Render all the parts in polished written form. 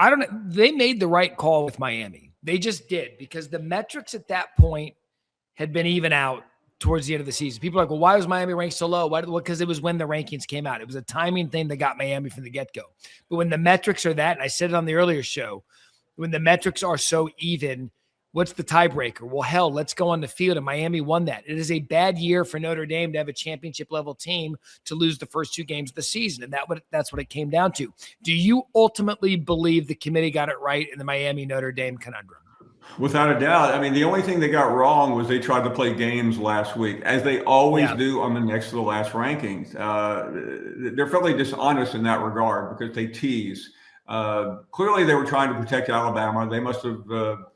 I don't know. They made the right call with Miami. They just did, because the metrics at that point had been even out towards the end of the season. People are like, well, why was Miami ranked so low? Why? Because it was when the rankings came out. It was a timing thing that got Miami from the get-go. But when the metrics are that, and I said it on the earlier show, when the metrics are so even, what's the tiebreaker? Well, hell, let's go on the field, and Miami won that. It is a bad year for Notre Dame to have a championship-level team to lose the first 2 games of the season, and that's what it came down to. Do you ultimately believe the committee got it right in the Miami-Notre Dame conundrum? Without a doubt. I mean, the only thing they got wrong was they tried to play games last week, as they always do on the next to the last rankings. They're fairly dishonest in that regard because they tease. Clearly, they were trying to protect Alabama. They must have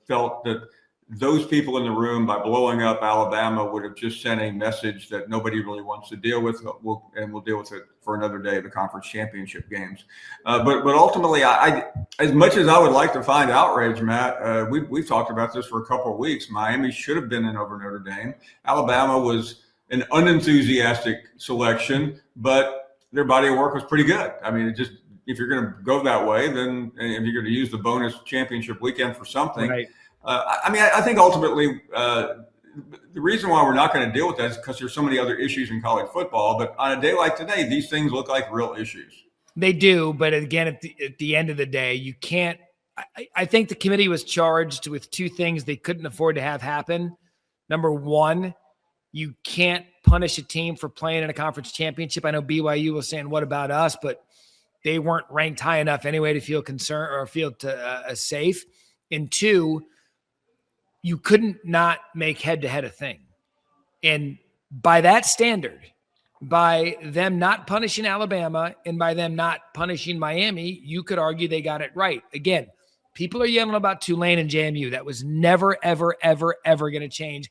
felt that those people in the room, by blowing up Alabama, would have just sent a message that nobody really wants to deal with, and we'll deal with it for another day, the conference championship games. But ultimately, I as much as I would like to find outrage, Matt, we've talked about this for a couple of weeks. Miami should have been in over Notre Dame. Alabama was an unenthusiastic selection, but their body of work was pretty good. I mean, it just, if you're going to go that way, then if you're going to use the bonus championship weekend for something, right. I think ultimately the reason why we're not going to deal with that is because there's so many other issues in college football. But on a day like today, these things look like real issues. They do, but again, at the end of the day, you can't. I think the committee was charged with 2 things they couldn't afford to have happen. Number one, you can't punish a team for playing in a conference championship. I know BYU was saying, "What about us?" But they weren't ranked high enough anyway to feel concerned or feel safe. And 2, you couldn't not make head-to-head a thing. And by that standard, by them not punishing Alabama and by them not punishing Miami, you could argue they got it right. Again, people are yelling about Tulane and JMU. That was never, ever, ever, ever going to change.